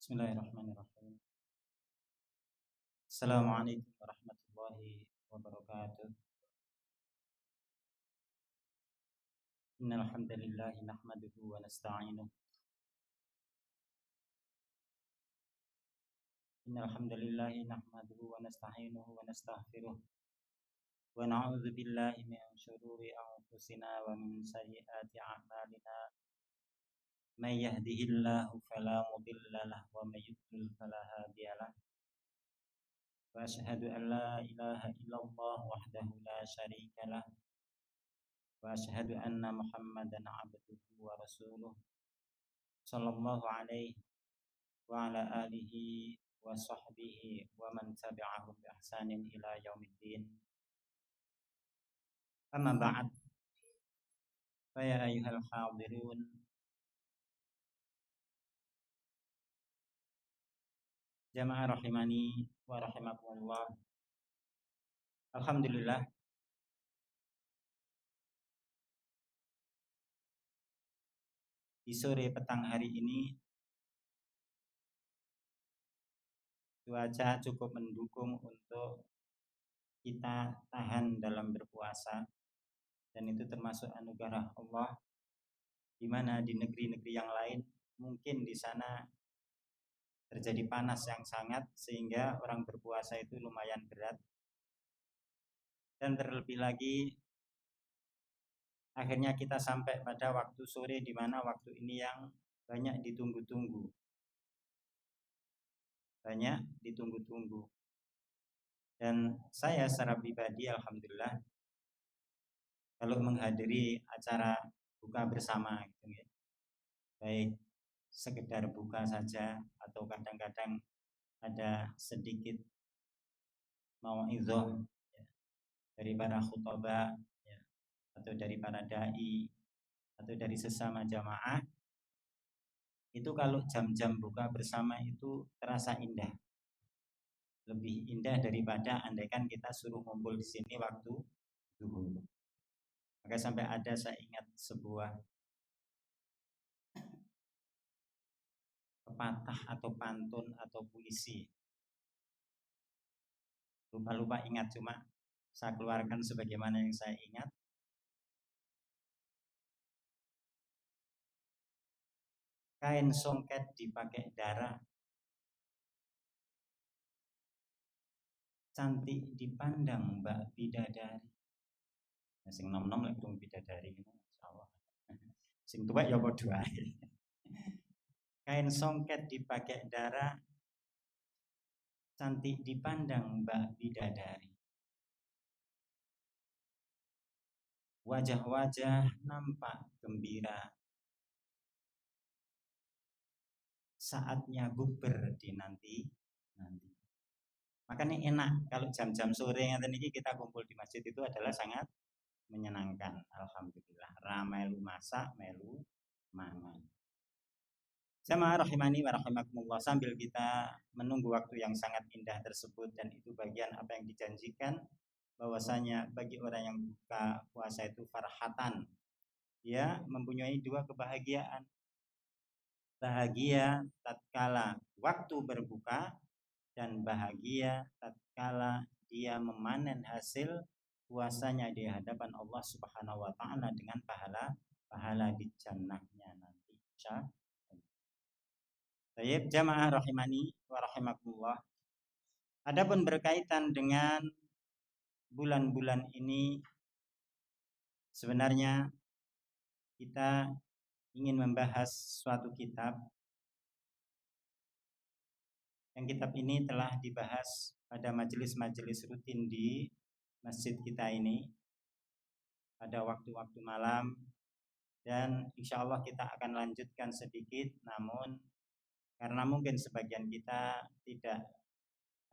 Bismillahirrahmanirrahim. Assalamualaikum warahmatullahi wabarakatuh. Innal hamdalillah nahmaduhu wa nasta'inuhu. Innal hamdalillah nahmaduhu wa nasta'inuhu wa nastaghfiruh. Wa na'udzu billahi min shururi anfusina wa min sayyiati a'malina. May yahdihillahu fala mudilla lahu wa may yudlil fala hadiya lahu. Wa asyhadu an la ilaha illallah wahdahu la syarika lahu. Wa asyhadu anna Muhammadan abduhu wa rasuluh sallallahu alaihi wa ala alihi wa sahbihi wa man tabi'ahum bi ihsanin ila yaumiddin. Amma ba'd. Fa ya ayyuhal hadirun, jamaah rahimani wa rahimakumullah. Alhamdulillah, di sore petang hari ini cuaca cukup mendukung untuk kita tahan dalam berpuasa, dan itu termasuk anugerah Allah, di mana di negeri-negeri yang lain mungkin di sana terjadi panas yang sangat sehingga orang berpuasa itu lumayan berat. Dan terlebih lagi akhirnya kita sampai pada waktu sore, di mana waktu ini yang banyak ditunggu-tunggu. Dan saya secara pribadi alhamdulillah kalau menghadiri acara buka bersama gitu ya, baik sekedar buka saja atau kadang-kadang ada sedikit mau'izah ya, dari para khutbah ya, atau dari para dai atau dari sesama jamaah, itu kalau jam-jam buka bersama itu terasa indah, lebih indah daripada andaikan kita suruh ngumpul di sini waktu zuhur. Maka sampai ada, saya ingat sebuah pepatah atau pantun atau puisi, lupa ingat, cuma saya keluarkan sebagaimana yang saya ingat. Kain songket dipakai darah, cantik dipandang mbak bidadari. Nah, sing nom-nom lek durung bidadari ngono insyaallah. Sing tuwek ya padha ae. Kain songket dipakai darah, cantik dipandang mbak bidadari. Wajah-wajah nampak gembira, saatnya bukber dinanti. Makanya enak kalau jam-jam sore ngeten iki kita kumpul di masjid, itu adalah sangat menyenangkan. Alhamdulillah, ramai lu masak, melu mangan. Jamaah rahimani wa rahimakumullah, sambil kita menunggu waktu yang sangat indah tersebut, dan itu bagian apa yang dijanjikan, bahwasanya bagi orang yang buka puasa itu farhatan, dia mempunyai dua kebahagiaan. Bahagia tatkala waktu berbuka, dan bahagia tatkala dia memanen hasil puasanya di hadapan Allah Subhanahu wa taala dengan pahala di jannahnya nanti insyaallah. Baik, jamaah rahimani wa rahimakumullah. Adapun berkaitan dengan bulan-bulan ini, sebenarnya kita ingin membahas suatu kitab. Yang kitab ini telah dibahas pada majelis-majelis rutin di masjid kita ini pada waktu-waktu malam, dan insya Allah kita akan lanjutkan sedikit. Namun karena mungkin sebagian kita tidak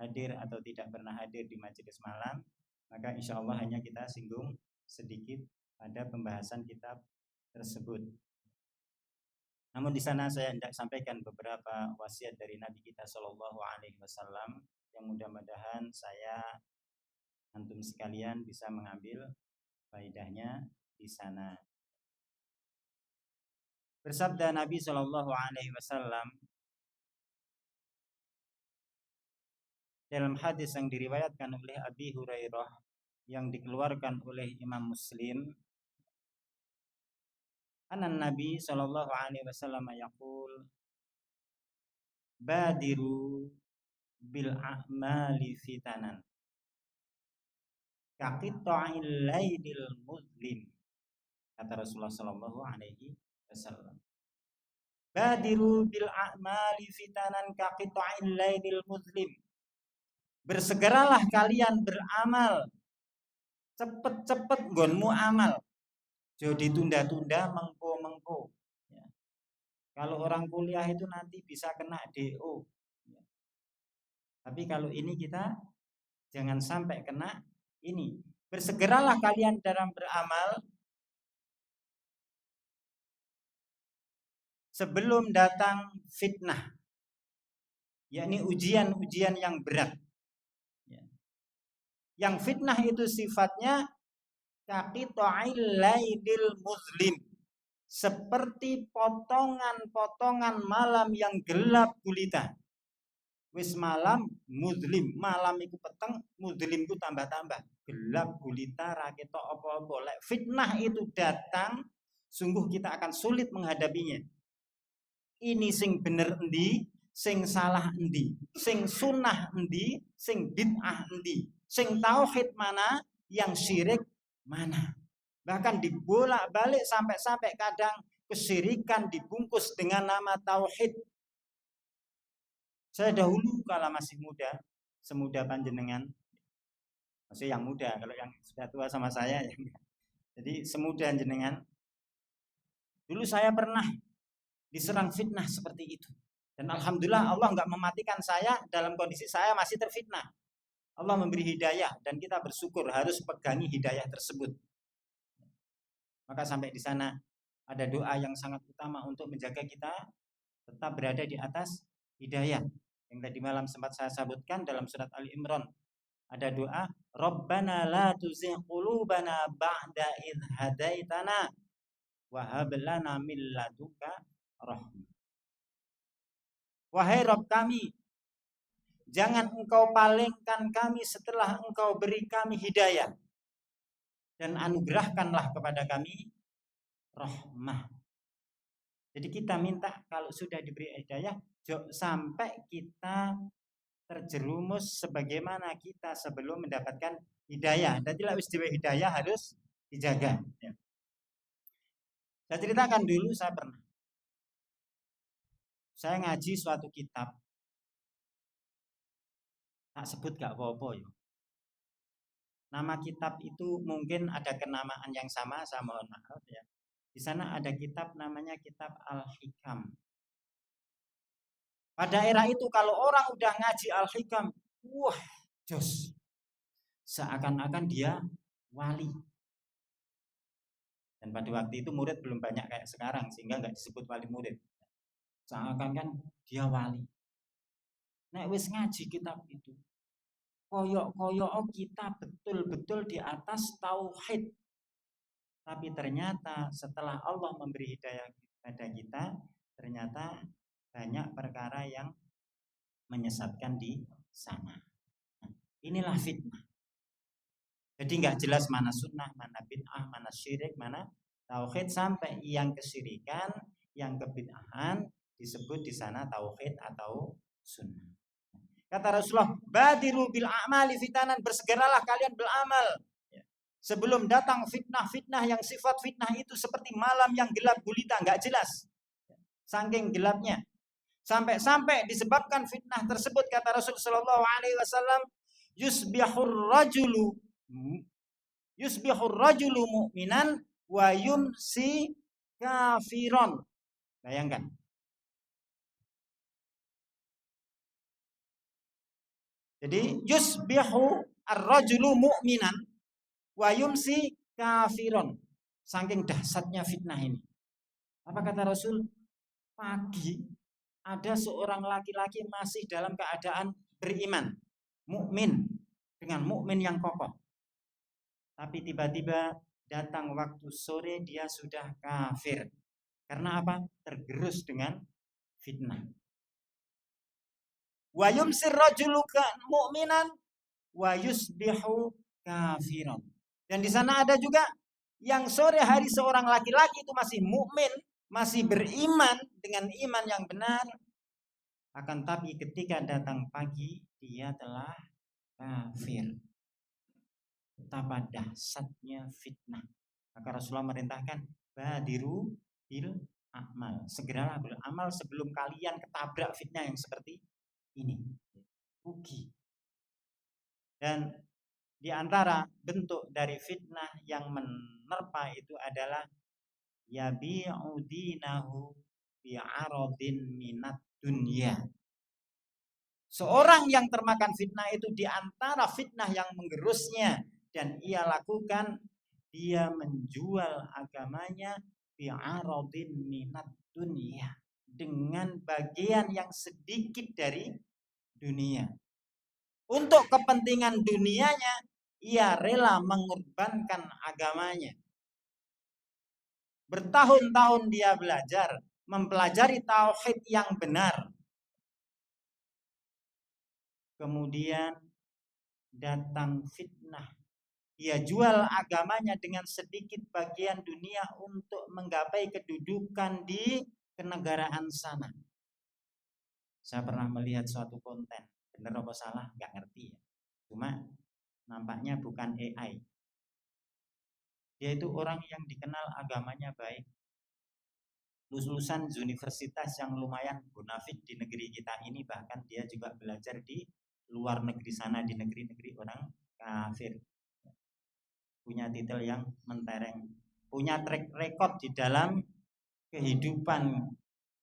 hadir atau tidak pernah hadir di majelis malam, maka insya Allah hanya kita singgung sedikit pada pembahasan kitab tersebut. Namun di sana saya hendak sampaikan beberapa wasiat dari Nabi kita Shallallahu Alaihi Wasallam, yang mudah-mudahan saya antum sekalian bisa mengambil faedahnya di sana. Bersabda Nabi Shallallahu Alaihi Wasallam, dalam hadis yang diriwayatkan oleh Abi Hurairah yang dikeluarkan oleh Imam Muslim, anan Nabi sallallahu alaihi wasallam yaqul badiru bil a'mali fitanan kaqita'il lailil muslim, kata Rasulullah sallallahu alaihi wasallam. Badiru bil a'mali fitanan kaqita'il lailil muslim. Bersegeralah kalian beramal, cepet-cepet nggonmu amal. Jo ditunda-tunda, mengko-mengko. Ya. Kalau orang kuliah itu nanti bisa kena DO. Ya. Tapi kalau ini kita jangan sampai kena ini. Bersegeralah kalian dalam beramal sebelum datang fitnah, yakni ujian-ujian yang berat. Ya. Yang fitnah itu sifatnya kaqita'il lailil muslim, seperti potongan-potongan malam yang gelap gulita. Wis malam muslim, malam iku peteng, muslim ku tambah-tambah gelap gulita, ra ketok apa-apa. Lek fitnah itu datang, sungguh kita akan sulit menghadapinya. Ini sing bener endi, sing salah endi, sing sunnah endi, sing bid'ah endi, sing tauhid mana, yang syirik mana. Bahkan dibolak-balik sampai kadang kesyirikan dibungkus dengan nama tauhid. Saya dahulu kala masih muda, semuda panjenengan, masih yang muda, kalau yang sudah tua sama saya ya. Jadi semuda jenengan, dulu saya pernah diserang fitnah seperti itu. Dan alhamdulillah Allah nggak mematikan saya dalam kondisi saya masih terfitnah. Allah memberi hidayah dan kita bersyukur harus pegangi hidayah tersebut. Maka sampai di sana ada doa yang sangat utama untuk menjaga kita tetap berada di atas hidayah. Yang tadi malam sempat saya sebutkan dalam surat Ali Imran. Ada doa, Rabbana la tuzigh qulubana ba'da idh hadaitana wa hab lana min ladunka rahmah. Wahai Rabb kami, jangan engkau palingkan kami setelah engkau beri kami hidayah. Dan anugerahkanlah kepada kami rahmah. Jadi kita minta kalau sudah diberi hidayah, sampai kita terjerumus sebagaimana kita sebelum mendapatkan hidayah. Dan tidak wis diberi hidayah harus dijaga. Ya. Saya ceritakan dulu saya ngaji suatu kitab. Tak sebut gak apa-apa ya. Nama kitab itu mungkin ada kenamaan yang sama, saya mohon maaf ya. Di sana ada kitab namanya kitab Al-Hikam. Pada era itu kalau orang udah ngaji Al-Hikam, wah, jos. Seakan-akan dia wali. Dan pada waktu itu murid belum banyak kayak sekarang sehingga nggak disebut wali murid. Seakan-akan dia wali. Nek wis ngaji kitab itu, koyok-koyok kita betul-betul di atas tauhid. Tapi ternyata setelah Allah memberi hidayah kepada kita, ternyata banyak perkara yang menyesatkan di sana. Nah, inilah fitnah. Jadi nggak jelas mana sunnah, mana bid'ah, mana syirik, mana tauhid, sampai yang kesyirikan, yang kebid'ahan disebut di sana tauhid atau sunnah. Kata Rasulullah, badiru bil a'mali fitanan, bersegeralah kalian beramal sebelum datang fitnah-fitnah yang sifat fitnah itu seperti malam yang gelap gulita, nggak jelas. Saking gelapnya. Sampai disebabkan fitnah tersebut, kata Rasulullah sallallahu alaihi wasallam, yusbihur rajulu mu'minan wa yumsi kafiron. Bayangkan. Jadi yusbihu ar-rajulu mu'minan wa yumsi kafiron. Saking dahsyatnya fitnah ini. Apa kata Rasul? Pagi ada seorang laki-laki masih dalam keadaan beriman, mukmin, dengan mukmin yang kokoh. Tapi tiba-tiba datang waktu sore dia sudah kafir. Karena apa? Tergerus dengan fitnah. Wa yumsir rajulu mu'minan wa yusbihu kafiran. Dan di sana ada juga yang sore hari seorang laki-laki itu masih mukmin, masih beriman dengan iman yang benar, akan tapi ketika datang pagi dia telah kafir. Betapa dahsyatnya fitnah. Maka Rasulullah merintahkan badiru bil amal. Segeralah beramal sebelum kalian ketabrak fitnah yang seperti ini. Rugi. Dan di antara bentuk dari fitnah yang menerpa itu adalah yabi'u dinahu bi'aradin minat dunya. Seorang yang termakan fitnah itu di antara fitnah yang menggerusnya dan ia lakukan, dia menjual agamanya bi'aradin minat dunya, dengan bagian yang sedikit dari dunia. Untuk kepentingan dunianya, ia rela mengorbankan agamanya. Bertahun-tahun dia belajar, mempelajari tauhid yang benar. Kemudian datang fitnah. Dia jual agamanya dengan sedikit bagian dunia untuk menggapai kedudukan di kenegaraan sana. Saya pernah melihat suatu konten, benar apa salah nggak ngerti ya. Cuma nampaknya bukan AI. Dia itu orang yang dikenal agamanya baik, lulusan universitas yang lumayan bonafit di negeri kita ini, bahkan dia juga belajar di luar negeri sana, di negeri-negeri orang kafir. Punya titel yang mentereng, punya track record di dalam kehidupan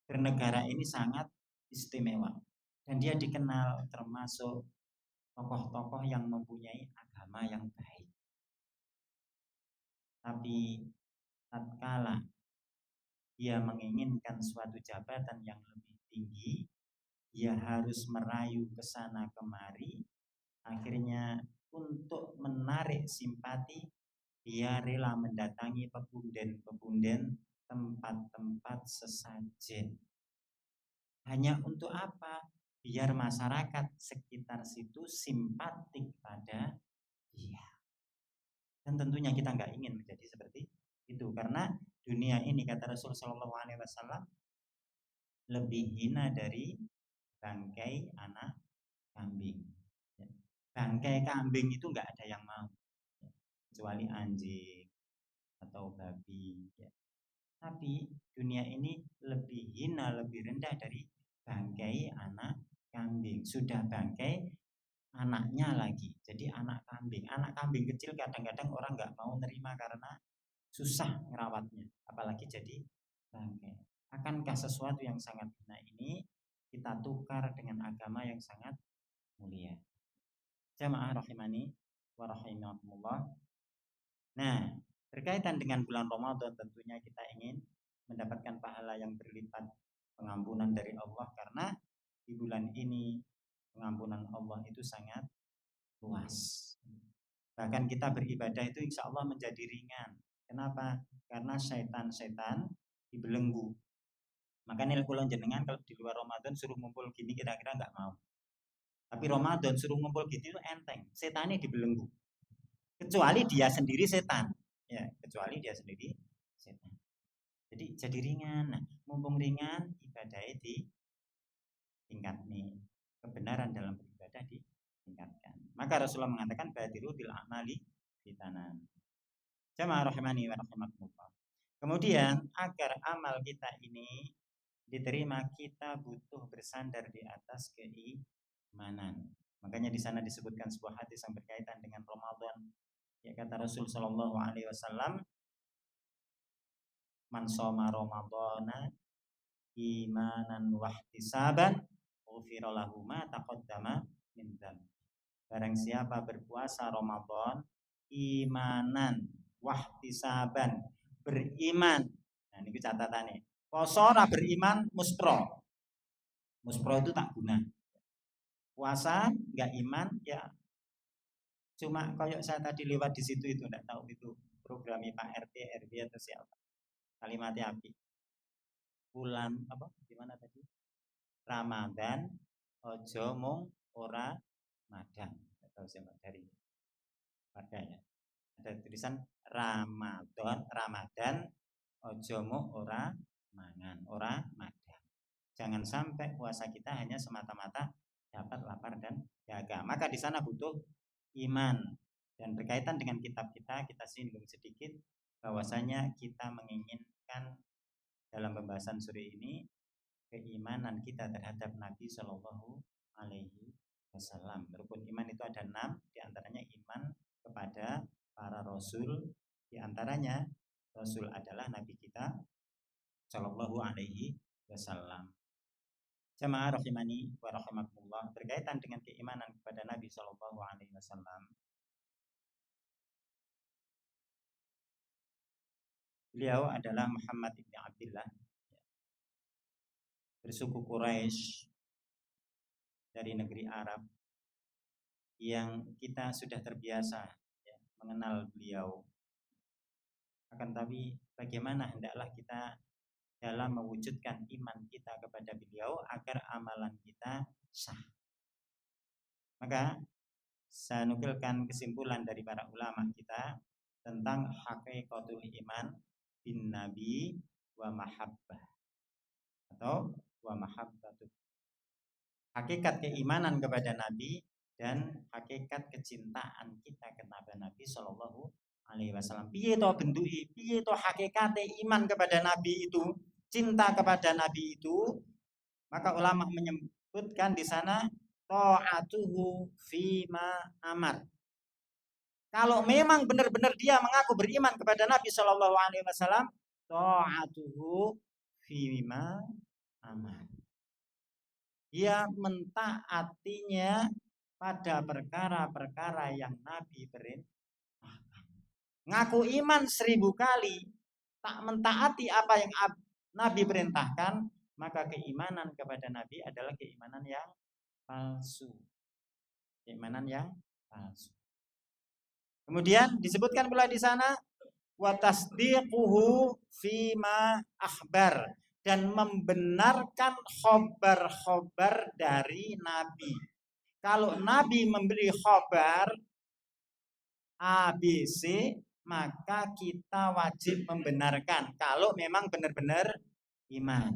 bernegara ini sangat istimewa. Dan dia dikenal termasuk tokoh-tokoh yang mempunyai agama yang baik. Tapi tatkala dia menginginkan suatu jabatan yang lebih tinggi, dia harus merayu ke sana kemari. Akhirnya untuk menarik simpati, dia rela mendatangi pepunden-pepunden, tempat-tempat sesajen. Hanya untuk apa? Biar masyarakat sekitar situ simpatik pada dia. Dan tentunya kita nggak ingin menjadi seperti itu, karena dunia ini, kata Rasulullah SAW, lebih hina dari bangkai anak kambing. Bangkai kambing itu nggak ada yang mau, kecuali anjing atau babi. Tapi dunia ini lebih hina, lebih rendah dari bangkai anak kambing. Sudah bangkai anaknya lagi, jadi anak kambing. Anak kambing kecil kadang-kadang orang nggak mau nerima karena susah ngerawatnya, apalagi jadi bangkai. Akankah sesuatu yang sangat hina ini kita tukar dengan agama yang sangat mulia? Jamaah rahimani wa rahimakumullah. Nah, berkaitan dengan bulan Ramadan, tentunya kita ingin mendapatkan pahala yang berlipat, pengampunan dari Allah, karena di bulan ini pengampunan Allah itu sangat luas. Bahkan kita beribadah itu insya Allah menjadi ringan. Kenapa? Karena setan-setan dibelenggu. Makanya kalau jenengan kalau di luar Ramadan suruh ngumpul gini kira-kira nggak mau. Tapi Ramadan suruh ngumpul gitu itu enteng. Setannya dibelenggu. Kecuali dia sendiri setan. Ya, kecuali dia sendiri setan. Jadi ringan. Nah, mumpung ringan, ibadahnya di tingkat nih. Kebenaran dalam beribadah ditingkatkan. Maka Rasulullah mengatakan badiru bil amali fitanan. Jamaah rahimani wa rahimakumullah. Kemudian agar amal kita ini diterima, kita butuh bersandar di atas keimanan. Makanya di sana disebutkan sebuah hadis yang berkaitan dengan Ramadan. Ya, kata Rasul sallallahu alaihi wasallam, man shoma ramadhana imanan wa ihtisaban ghufira lahu ma taqaddama min dzambi. Barang siapa berpuasa Ramadan imanan wa ihtisaban, beriman. Nah, ini catatannya. Poso ora beriman muspro. Muspro itu tak guna. Puasa enggak iman ya cuma kayak saya tadi lewat di situ itu, enggak tahu itu programnya Pak RT, RW atau siapa. Kalimatnya api. Bulan apa? Gimana tadi? Ramadan ojo mung ora madang. Atau dari padanya ada tulisan Ramadan ojo mung ora mangan, ora madang. Jangan sampai puasa kita hanya semata-mata dapat lapar dan dahaga. Maka di sana butuh iman. Dan berkaitan dengan kitab kita singgung sedikit bahwasanya kita menginginkan dalam pembahasan suri ini keimanan kita terhadap Nabi Shallallahu Alaihi Wasallam. Rukun iman itu ada 6, diantaranya iman kepada para rasul, diantaranya rasul adalah Nabi kita Shallallahu Alaihi Wasallam. Jamaah rahimani wa rahimakumullah, berkaitan dengan keimanan kepada Nabi Shallallahu Alaihi Wasallam. Beliau adalah Muhammad ibn Abdullah, bersuku Quraisy dari negeri Arab, yang kita sudah terbiasa mengenal beliau. Akan tapi bagaimana hendaklah kita dalam mewujudkan iman kita kepada beliau agar amalan kita sah. Maka saya nukilkan kesimpulan dari para ulama kita tentang hakikatul iman bin Nabi wa mahabbah atau wa mahabbatu. Hakikat keimanan kepada Nabi dan hakikat kecintaan kita kepada Nabi Shallallahu Alaihi Wasallam. Piye to bentuke, piye to hakikate iman kepada Nabi itu, cinta kepada Nabi itu? Maka ulama menyebutkan di sana ta'atuhu fima amar. Kalau memang benar-benar dia mengaku beriman kepada Nabi Shallallahu Alaihi Wasallam, ta'atuhu fima amar. Dia mentaatinya pada perkara-perkara yang Nabi perintahkan. Ngaku iman 1000 kali, tak mentaati apa yang Nabi perintahkan, maka keimanan kepada Nabi adalah keimanan yang palsu. Keimanan yang palsu. Kemudian disebutkan pula di sana wa tasdiquhu fima akhbar, dan membenarkan khobar-khobar dari Nabi. Kalau Nabi memberi khobar ABC, maka kita wajib membenarkan kalau memang benar-benar iman.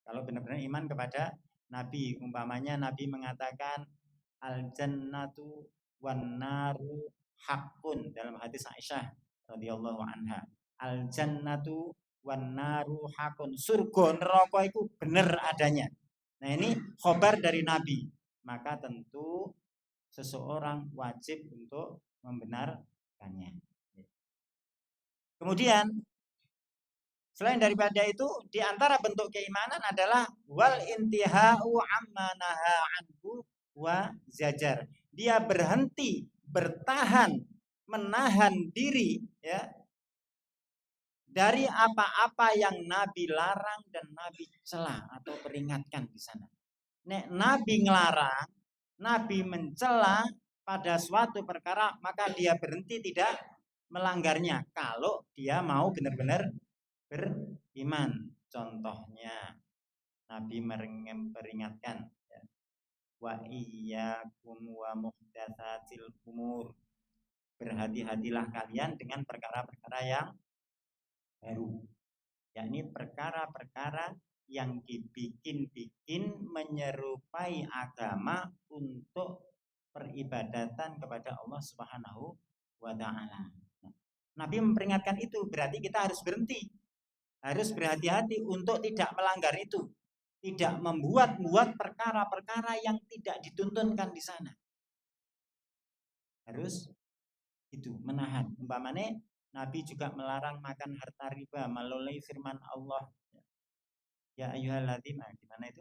Kalau benar-benar iman kepada Nabi, umpamanya Nabi mengatakan al-jannatu wan naru haqqun dalam hadis Aisyah radhiyallahu anha. Al-jannatu wan naru haqqun, surga neraka itu benar adanya. Nah, ini khobar dari Nabi. Maka tentu seseorang wajib untuk membenarkannya. Kemudian selain daripada itu, di antara bentuk keimanan adalah wal intihau amma naha anhu wa zajar. Dia berhenti, bertahan, menahan diri ya dari apa-apa yang Nabi larang dan Nabi cela atau peringatkan di sana. Nek Nabi ngelarang, Nabi mencela pada suatu perkara, maka dia berhenti tidak melanggarnya kalau dia mau benar-benar beriman. Contohnya Nabi memperingatkan ya, wa iyyakum wa muhdatsatil umur, berhati-hatilah kalian dengan perkara-perkara yang baru, yakni perkara-perkara yang dibikin-bikin menyerupai agama untuk peribadatan kepada Allah Subhanahu wa Ta'ala. Nabi memperingatkan itu, berarti kita harus berhenti, harus berhati-hati untuk tidak melanggar itu, tidak membuat perkara-perkara yang tidak dituntunkan di sana. Harus itu menahan. Umpamanya Nabi juga melarang makan harta riba melalui firman Allah. Ya ayyuhalladzina, gimana itu?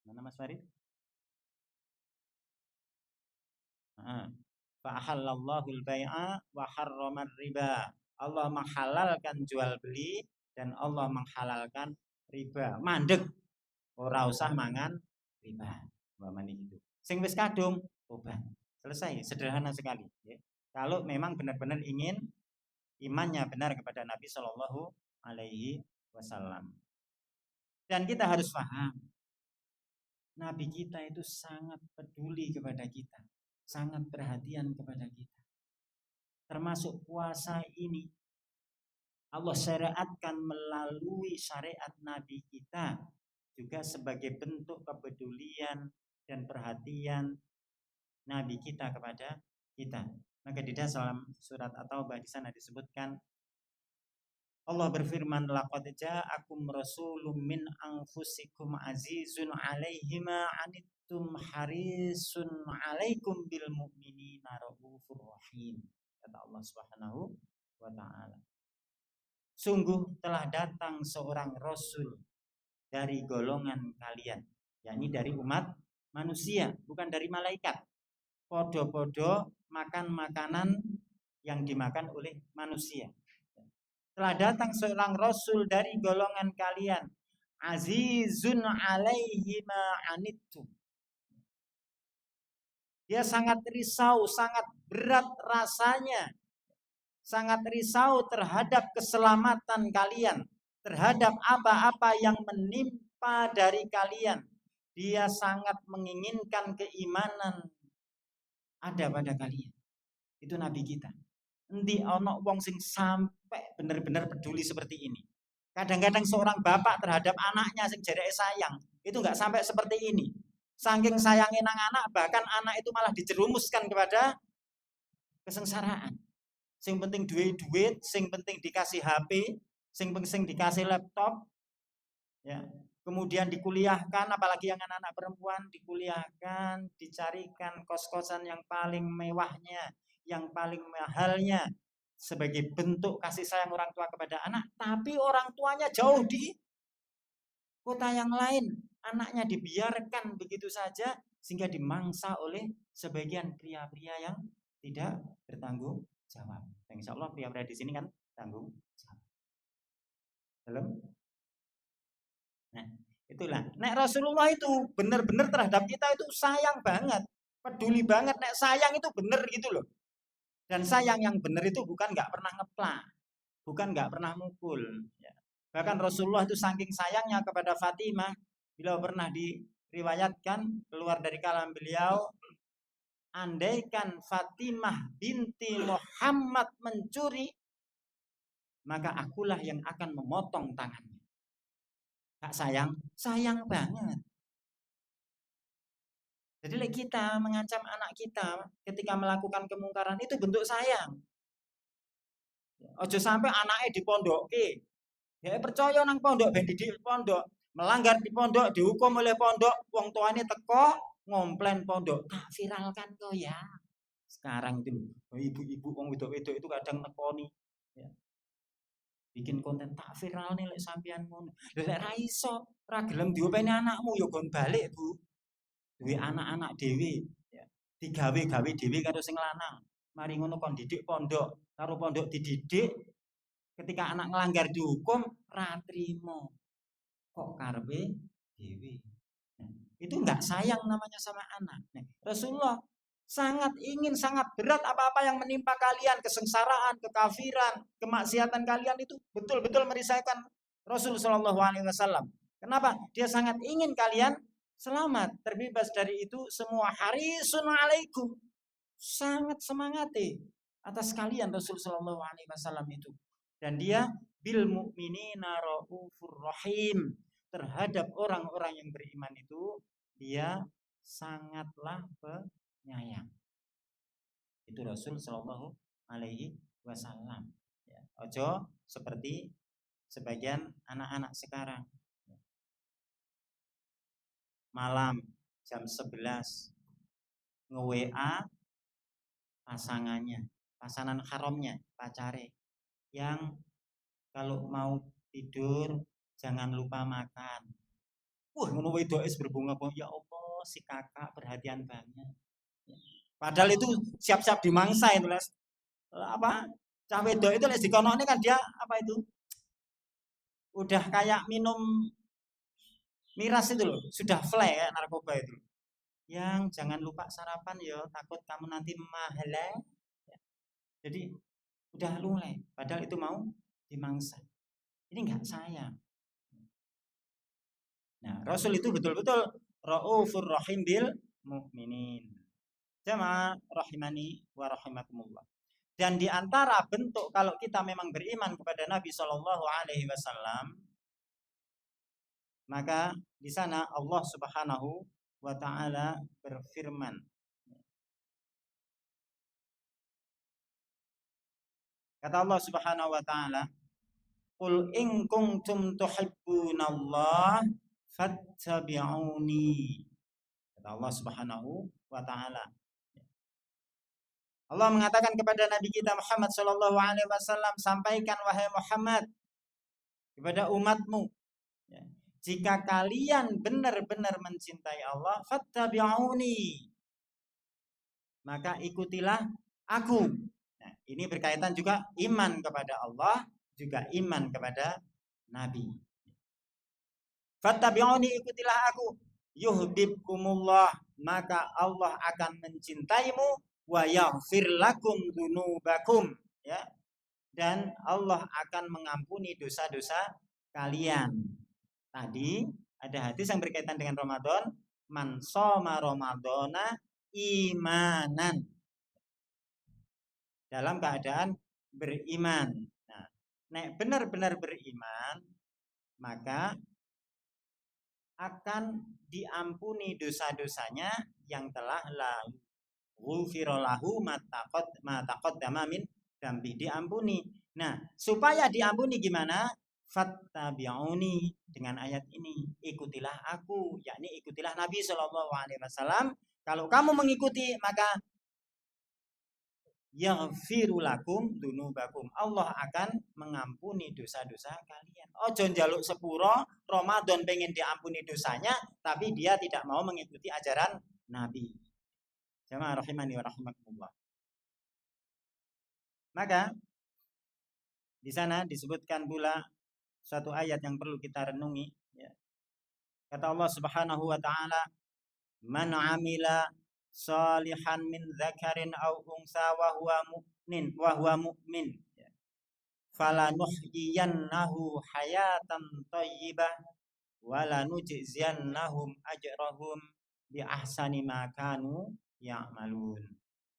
Mana Mas Farid? Fa'ahallallahu al-bai'a wa harramar riba. Allah menghalalkan jual beli dan Allah menghalalkan riba. Mandek ora usah mangan riba. Umpamanya gitu. Sing wis kadung obat. Selesai, sederhana sekali ya. Kalau memang benar-benar ingin imannya benar kepada Nabi Shallallahu Alaihi Wasallam. Dan kita harus paham, Nabi kita itu sangat peduli kepada kita, sangat perhatian kepada kita. Termasuk puasa ini, Allah syariatkan melalui syariat Nabi kita juga sebagai bentuk kepedulian dan perhatian Nabi kita kepada kita. Maka di dalam surat At-Taubah di sana disebutkan, Allah berfirman, laqad ja'akum rasulun min anfusikum azizun 'alaihi ma 'anittum harisun 'alaikum bil mu'minina raufur rahim. Kata Allah Subhanahu wa taala. Sungguh telah datang seorang rasul dari golongan kalian, yakni dari umat manusia, bukan dari malaikat. Podo-podo makan makanan yang dimakan oleh manusia. Telah datang seorang rasul dari golongan kalian, azizun 'alaihi ma 'anittum. Dia sangat risau, sangat berat rasanya, sangat risau terhadap keselamatan kalian, terhadap apa-apa yang menimpa dari kalian. Dia sangat menginginkan keimanan ada pada kalian. Itu Nabi kita. Endi ono wong sing sampai benar-benar peduli seperti ini. Kadang-kadang seorang bapak terhadap anaknya sing jareke sayang, itu enggak sampai seperti ini. Saking sayangnya nang anak, bahkan anak itu malah dijerumuskan kepada kesengsaraan. Sing penting duit, sing penting dikasih HP, sing penting dikasih laptop, ya. Kemudian dikuliahkan, apalagi yang anak-anak perempuan dikuliahkan, dicarikan kos-kosan yang paling mewahnya, yang paling mahalnya, sebagai bentuk kasih sayang orang tua kepada anak. Tapi orang tuanya jauh di kota yang lain, anaknya dibiarkan begitu saja sehingga dimangsa oleh sebagian pria-pria yang tidak bertanggung jawab. Dan insya Allah pria-pria di sini kan tanggung jawab. Belum? Nah, itulah. Nek Rasulullah itu benar-benar terhadap kita itu sayang banget, peduli banget. Nek sayang itu benar gitu loh. Dan sayang yang benar itu bukan nggak pernah ngeplak, bukan nggak pernah mukul. Ya. Bahkan Rasulullah itu saking sayangnya kepada Fatimah, beliau pernah diriwayatkan keluar dari kalam beliau, andaikan Fatimah binti Muhammad mencuri, maka akulah yang akan memotong tangannya. Gak sayang? Sayang banget. Jadi kita mengancam anak kita ketika melakukan kemungkaran itu bentuk sayang. Ojo sampai anaknya di pondok, ya percaya nang pondok, ben didik pondok, melanggar di pondok, dihukum oleh pondok, wong tuane teko ngomplain pondok, tak viralkan kok ya. Sekarang itu ibu-ibu wong wedok-wedok itu kadang nekoni, ya. Bikin konten tak viral nih lek sampean ngono. Lek ra iso, ra gelem diopeni anakmu ya gon balik, Bu. Duwe anak-anak dhewe, ya. Digawe-gawe dhewe karo sing lanang. Mari ngono kon didik pondok, karo pondok dididik, ketika anak ngelanggar dihukum ra trimo. Kok karepe dhewe. Nah, itu enggak sayang namanya sama anak. Nah, Rasulullah sangat ingin, sangat berat apa-apa yang menimpa kalian, kesengsaraan, kekafiran, kemaksiatan kalian itu betul-betul merisaukan Rasul Shallallahu Alaihi Wasallam. Kenapa? Dia sangat ingin kalian selamat, terbebas dari itu semua. Harisun alaikum, sangat semangati atas kalian Rasul Shallallahu Alaihi Wasallam itu. Dan dia bil mu'minina raufur rahim, terhadap orang-orang yang beriman itu dia sangatlah penyayang. Itu Rasul Shallallahu Alaihi Wasallam. Ya. Ojo seperti sebagian anak-anak sekarang. Malam jam 11 nge-WA pasangannya, pasangan haramnya, pacare, yang kalau mau tidur jangan lupa makan. Ngono wedoke berbunga-bunga, ya Allah, si kakak perhatian banget. Padahal itu siap-siap dimangsa itu, Les. Apa? Cah wedok itu les dikonokne kan dia apa itu? Udah kayak minum miras itu loh, sudah fly ya narkoba itu. Yang jangan lupa sarapan ya, takut kamu nanti mahala. Jadi udah lunglai, padahal itu mau dimangsa. Ini enggak sayang. Nah, Rasul itu betul-betul raufur rahim bil mukminin. Jamaah rahimani wa rahimakumullah. Dan di antara bentuk kalau kita memang beriman kepada Nabi Shallallahu Alaihi Wasallam, maka di sana Allah Subhanahu wa Ta'ala berfirman, kata Allah Subhanahu wa Ta'ala, qul in kuntum tuhibbunallah fattabi'uni. Kata Allah Subhanahu wa Ta'ala. Allah mengatakan kepada Nabi kita Muhammad Shallallahu Alaihi Wasallam, sampaikan wahai Muhammad kepada umatmu, ya, jika kalian benar-benar mencintai Allah, fattabi'uni, maka ikutilah aku. Nah, ini berkaitan juga iman kepada Allah, juga iman kepada Nabi. Fattabi'uni, ikutilah aku. Yuhibbukumullah, maka Allah akan mencintaimu. Wa yaghfir lakum dzunubakum, ya, dan Allah akan mengampuni dosa-dosa kalian. Tadi ada hadis yang berkaitan dengan Ramadan, man shoma ramadhana imanan, dalam keadaan beriman. Nah, nek benar-benar beriman, maka akan diampuni dosa-dosanya yang telah lalu. Ghufira lahu ma taqaddama min dambi, diampuni. Nah, supaya diampuni gimana? Fattabi'uni, dengan ayat ini, ikutilah aku, yakni ikutilah Nabi Shallallahu Alaihi Wasallam. Kalau kamu mengikuti, maka yaghfiru lakum dzunubakum, Allah akan mengampuni dosa-dosa kalian. Ojo njaluk sepuro Ramadan pengen diampuni dosanya, tapi dia tidak mau mengikuti ajaran Nabi. Jamaah rahimani wa rahimakumullah. Maka di sana disebutkan pula satu ayat yang perlu kita renungi, ya. Kata Allah Subhanahu wa Ta'ala, man amila salihan min dzakarin aw unsa wa huwa mu'min, ya, falanuhyiyannahu hayatan thayyibah wa lanujziyannahum ajrahum bi ahsani ma kanu ya'malun.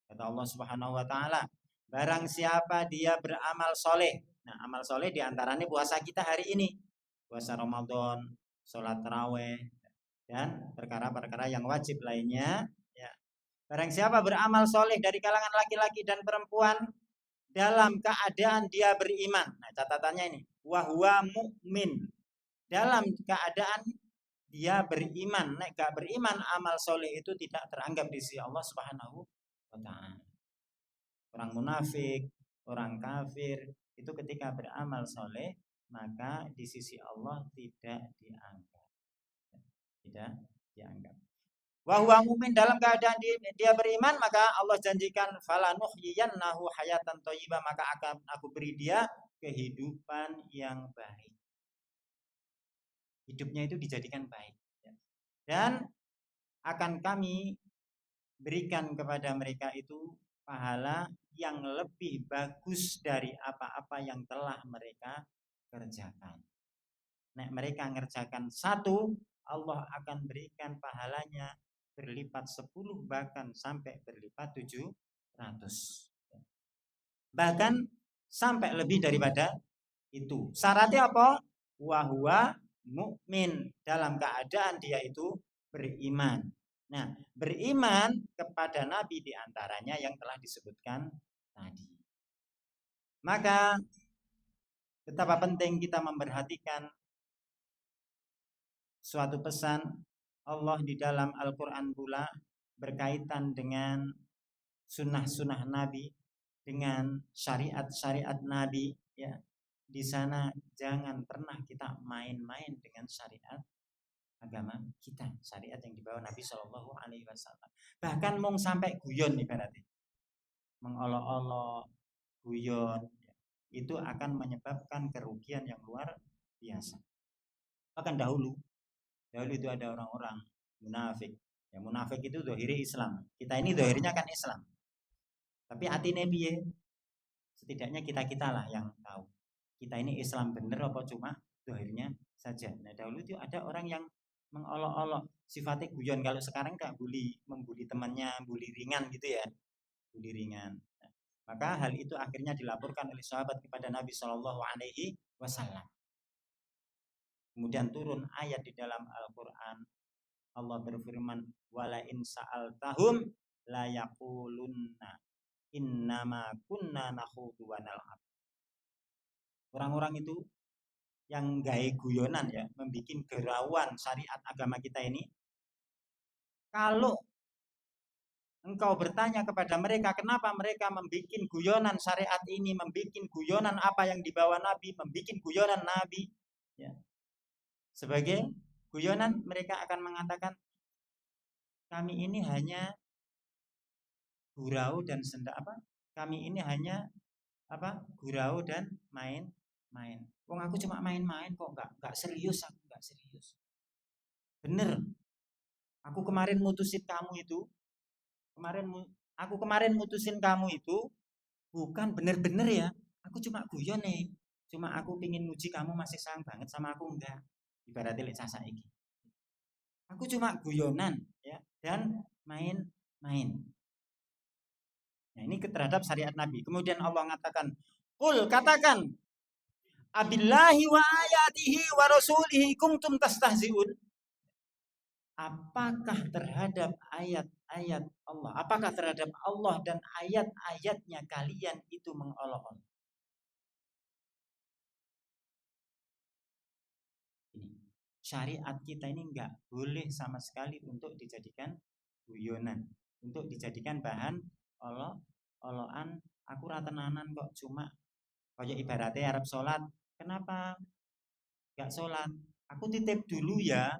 Kata Allah Subhanahu wa Ta'ala, barang siapa dia beramal soleh. Nah, amal soleh diantaranya puasa kita hari ini, puasa Ramadan, sholat taraweh, dan perkara-perkara yang wajib lainnya, ya. Barang siapa beramal soleh dari kalangan laki-laki dan perempuan dalam keadaan dia beriman. Nah, catatannya ini, wahwa mu'min, dalam keadaan dia beriman. Nek gak beriman, amal soleh itu tidak teranggap di sisi Allah Subhanahu wa Ta'ala. Orang munafik, orang kafir, itu ketika beramal soleh, maka di sisi Allah tidak dianggap. Tidak dianggap. Wahwa mu'min, dalam keadaan dia beriman, maka Allah janjikan falanuhyiyannahu hayatan thayyibah, maka akan aku beri dia kehidupan yang baik. Hidupnya itu dijadikan baik, ya. Dan akan kami berikan kepada mereka itu pahala yang lebih bagus dari apa-apa yang telah mereka kerjakan. Nek mereka ngerjakan satu, Allah akan berikan pahalanya berlipat 10, bahkan sampai berlipat 700. Bahkan sampai lebih daripada itu. Syaratnya apa? Wahwa mukmin, dalam keadaan dia itu beriman. Nah, beriman kepada Nabi diantaranya yang telah disebutkan tadi. Maka betapa penting kita memperhatikan suatu pesan Allah di dalam Al-Quran pula berkaitan dengan sunnah-sunnah Nabi, dengan syariat-syariat Nabi, ya. Di sana jangan pernah kita main-main dengan syariat agama kita, syariat yang dibawa Nabi Shallallahu Alaihi Wasallam. Bahkan mau sampai guyon ibaratnya, mengolok-olok, guyon, itu akan menyebabkan kerugian yang luar biasa. Bahkan dahulu itu ada orang-orang munafik. Ya, munafik itu dohiri Islam. Kita ini dohirnya kan Islam, tapi hatinya piye? Setidaknya kita lah yang tahu. Kita ini Islam bener apa cuma dohirnya saja. Nah, dahulu itu ada orang yang mengolok-olok, sifatnya guyon. Kalau sekarang kayak membuli temannya, bully ringan gitu ya, bully ringan. Nah, maka hal itu akhirnya dilaporkan oleh sahabat kepada Nabi Shallallahu Alaihi Wasallam. Kemudian turun ayat di dalam Al-Quran. Allah berfirman, wala in sa'altahum la yaqulunna innama kunna nakhudu wa nal'ab. Orang-orang itu yang gawe guyonan ya, membikin gerauan syariat agama kita ini. Kalau engkau bertanya kepada mereka kenapa mereka membikin guyonan syariat ini, membikin guyonan apa yang dibawa Nabi, membikin guyonan Nabi, ya. Sebagai guyonan mereka akan mengatakan kami ini hanya gurau dan kami ini hanya gurau dan main-main. Wong aku cuma main-main kok, enggak serius, aku enggak serius. Bener. Aku kemarin mutusin kamu itu. Aku kemarin mutusin kamu itu bukan bener-bener ya. Aku cuma guyon nih. Cuma aku pingin muji kamu masih sayang banget sama aku enggak. Ibaratnya lek saiki. Aku cuma guyonan ya dan main-main. Nah, ini terhadap syariat Nabi. Kemudian Allah mengatakan, "Qul katakan, abillahi wa ayatihi wa rasulihi kuntum tastahzi'un." Apakah terhadap ayat-ayat Allah, apakah terhadap Allah dan ayat-ayatnya kalian itu mengolok-olok? Ini syariat kita ini enggak boleh sama sekali untuk dijadikan guyonan, untuk dijadikan bahan olok-olokan. Aku ratenanan kok, cuma kayak ibaratnya Arab sholat, kenapa enggak sholat? Aku titip dulu ya.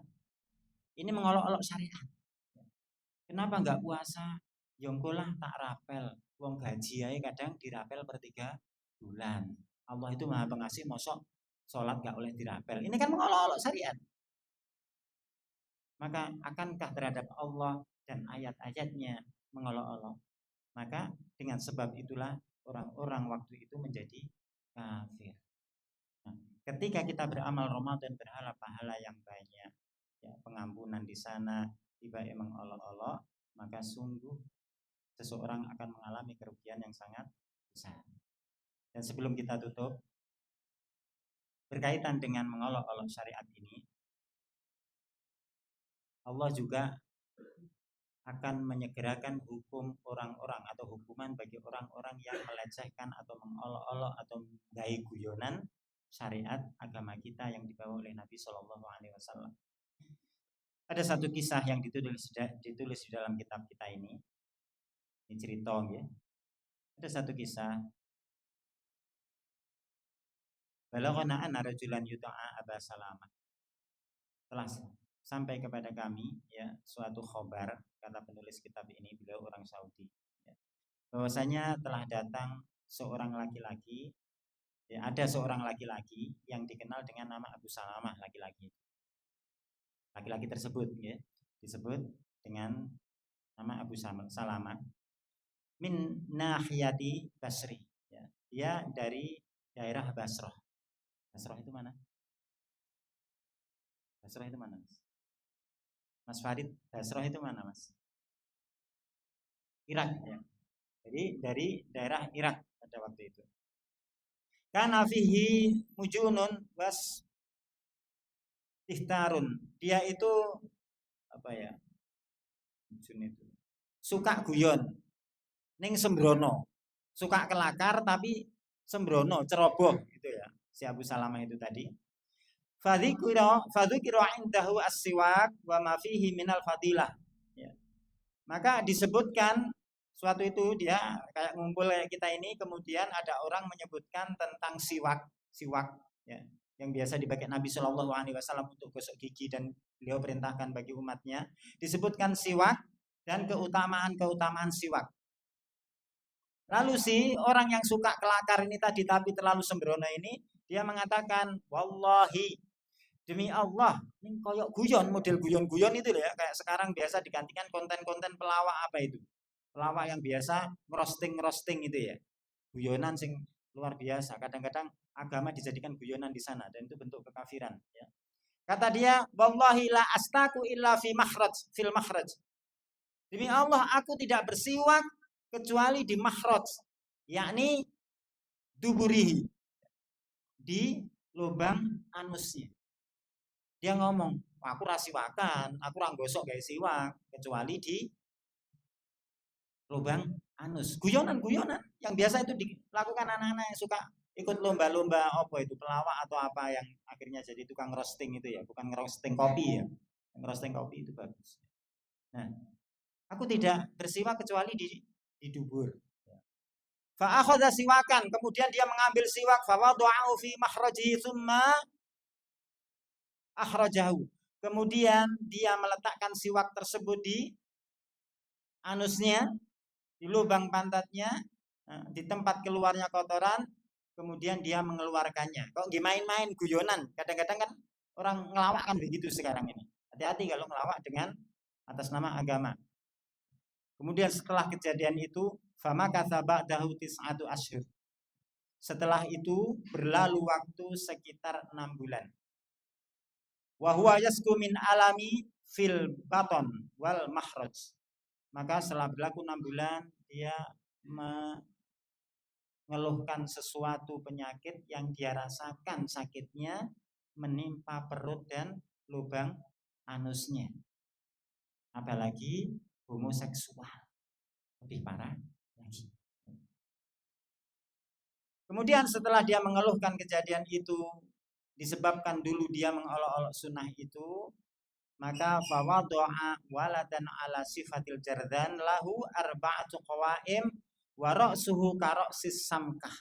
Ini mengolok-olok syariat. Kenapa enggak puasa? Yongkolah tak rapel. Wong gaji aja kadang dirapel per 3 bulan. Allah itu maha pengasih, mosok sholat enggak oleh dirapel. Ini kan mengolok-olok syariat. Maka akankah terhadap Allah dan ayat-ayatnya mengolok-olok? Maka dengan sebab itulah orang-orang waktu itu menjadi kafir. Nah, ketika kita beramal Ramadan berharap pahala yang banyak, ya, pengampunan di sana tiba emang olok-olok, maka sungguh seseorang akan mengalami kerugian yang sangat besar. Dan sebelum kita tutup, berkaitan dengan mengolok-olok syariat ini, Allah juga akan menyegerakan hukum orang-orang atau hukuman bagi orang-orang yang melecehkan atau mengolok-olok atau gaya guyonan syariat agama kita yang dibawa oleh Nabi Shallallahu Alaihi Wasallam. Ada satu kisah yang ditulis di dalam kitab kita ini cerita ya. Ada satu kisah. Balaghana anna rajulan yuta'a Aba Salamah. Telah sampai kepada kami ya suatu khabar, kata penulis kitab ini, beliau orang Saudi ya, bahwasanya telah datang seorang laki-laki ya, ada seorang laki-laki yang dikenal dengan nama Abu Salamah. Laki-laki tersebut ya disebut dengan nama Abu Salamah min nahiyati Basri ya. Dia dari daerah Basrah. Basrah itu mana? Basrah itu mana, Mas Farid? Basrah itu mana, Mas? Irak ya. Jadi dari daerah Irak pada waktu itu. Kana fihi mujunun was ihtarun. Dia itu apa ya? Mujun itu. Suka guyon. Ning sembrono. Suka kelakar tapi sembrono, ceroboh gitu ya. Si Abu Salamah itu tadi. Fadzukira indahu as-siwak wa ma fihi minal fadilah. Ya. Maka disebutkan suatu itu dia kayak ngumpul kayak kita ini, kemudian ada orang menyebutkan tentang siwak ya, yang biasa dipakai Nabi Shallallahu Alaihi Wasallam untuk gosok gigi dan beliau perintahkan bagi umatnya. Disebutkan siwak dan keutamaan siwak. Lalu si orang yang suka kelakar ini tadi tapi terlalu sembrono ini, dia mengatakan, wallahi, demi Allah, ini koyok guyon, model guyon-guyon itu ya, kayak sekarang biasa digantikan konten-konten pelawak apa itu. Pelawak yang biasa ngerosting itu ya. Guyonan sing luar biasa. Kadang-kadang agama dijadikan guyonan di sana dan itu bentuk kekafiran ya. Kata dia, wallahi la astaku illa fil makhraj. Demi Allah, aku tidak bersiwak kecuali di makhraj, yakni duburihi, di lubang anusnya. Dia ngomong, aku rasiwakan, aku ranggosok gak siwak kecuali di lubang anus. Guyonan yang biasa itu dilakukan anak-anak yang suka ikut lomba-lomba apa itu, pelawak atau apa, yang akhirnya jadi tukang roasting itu ya, bukan roasting kopi ya. Yang roasting kopi itu bagus. Nah, aku tidak bersiwak kecuali di dubur. Fa akhadha siwakan, kemudian dia mengambil siwak, fa wada'ahu fi makhrajihi tsumma akhrajahu. Kemudian dia meletakkan siwak tersebut di anusnya, di lubang pantatnya, di tempat keluarnya kotoran, kemudian dia mengeluarkannya. Kok main-main guyonan? Kadang-kadang kan orang ngelawak kan begitu sekarang ini. Hati-hati kalau ngelawak dengan atas nama agama. Kemudian setelah kejadian itu, fama katsaba dahu tis'atu asyhur. Setelah itu berlalu waktu sekitar 6 bulan. Wa huwa yasku min alami fil baton wal makhraj. Maka setelah berlaku 6 bulan dia mengeluhkan sesuatu penyakit yang dia rasakan sakitnya menimpa perut dan lubang anusnya. Apalagi homoseksual, lebih parah lagi. Kemudian setelah dia mengeluhkan kejadian itu disebabkan dulu dia mengolok-olok sunnah itu, maka fawadha'a waladan ala sifatil jardan lahu arba'atu qawaim wa ra'suhu ka ra'sis samkah.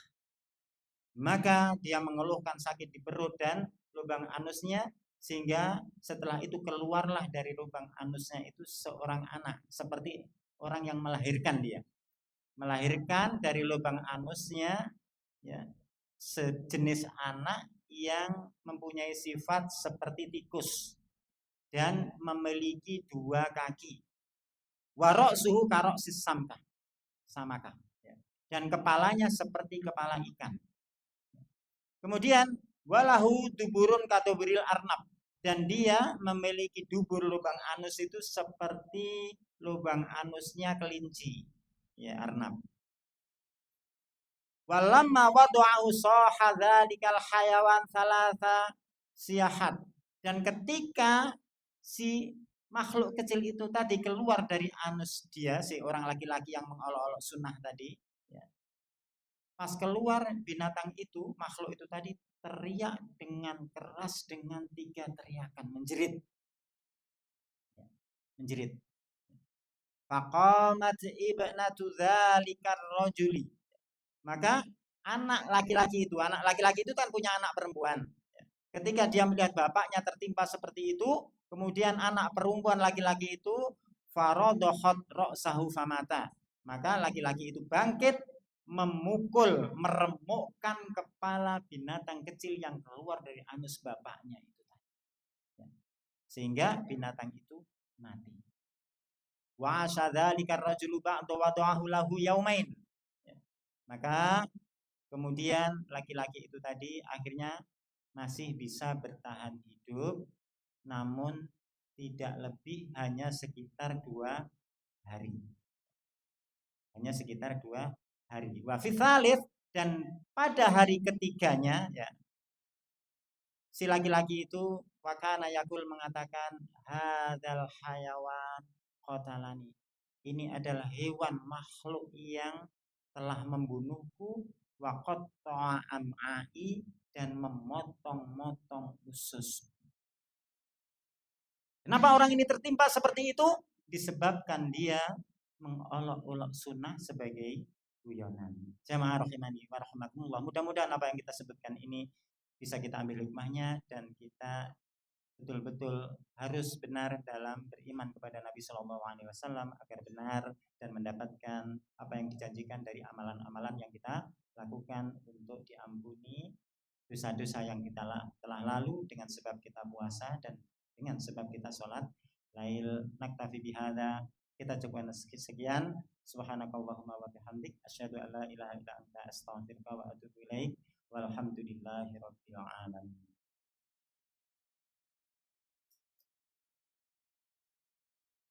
Maka dia mengeluhkan sakit di perut dan lubang anusnya, sehingga setelah itu keluarlah dari lubang anusnya itu seorang anak, seperti orang yang melahirkan dia. Melahirkan dari lubang anusnya ya, sejenis anak yang mempunyai sifat seperti tikus dan memiliki 2 kaki. Warok suhu karok sisamka, samaka. Dan kepalanya seperti kepala ikan. Kemudian walahu duburun katobril arnab, dan dia memiliki dubur lubang anus itu seperti lubang anusnya kelinci, ya, arnab. Walamma wadu'ahu sahadzalikal hayawan salasa siyahat, dan ketika si makhluk kecil itu tadi keluar dari anus dia, si orang laki-laki yang mengolok-olok sunnah tadi, ya. Pas keluar binatang itu, makhluk itu tadi teriak dengan keras dengan 3 teriakan, menjerit. Menjerit. Faqamat ibnatu dzalikar rajuli. Maka anak laki-laki itu kan punya anak perempuan. Ketika dia melihat bapaknya tertimpa seperti itu, kemudian anak perempuan laki-laki itu faradhat ra'sahu famata. Maka laki-laki itu bangkit memukul, meremukkan kepala binatang kecil yang keluar dari anus bapaknya itu. Sehingga binatang itu mati. Wa asyadzalika ar-rajulu ba'da wada'ahu lahu yaumain. Maka kemudian laki-laki itu tadi akhirnya masih bisa bertahan hidup, namun tidak lebih, hanya sekitar 2 hari. Hanya sekitar 2 hari. Wa fi tsalits, dan pada hari ketiganya ya, si laki-laki itu wakana yakul mengatakan hadzal hayawan qatalani. Ini adalah hewan makhluk yang telah membunuhku, wa qatta'a am'ai, dan memotong-motong usus. Kenapa orang ini tertimpa seperti itu? Disebabkan dia mengolok-olok sunnah sebagai guyonan. Jamaah rahimani wa rahimakumullah. Mudah-mudahan apa yang kita sebutkan ini bisa kita ambil hikmahnya, dan kita betul-betul harus benar dalam beriman kepada Nabi Shallallahu Alaihi Wasallam agar benar dan mendapatkan apa yang dijanjikan dari amalan-amalan yang kita lakukan untuk diampuni dosa-dosa yang kita telah lalu dengan sebab kita puasa dan dengan sebab kita sholat lail. Naktafi bihadza, kita cukupkan sekian. Subhanakallahumma wa bihamdik, asyhadu an la ilaha illa anta, astaghfiruka wa atubu ilaik. Walhamdulillahirabbil alamin.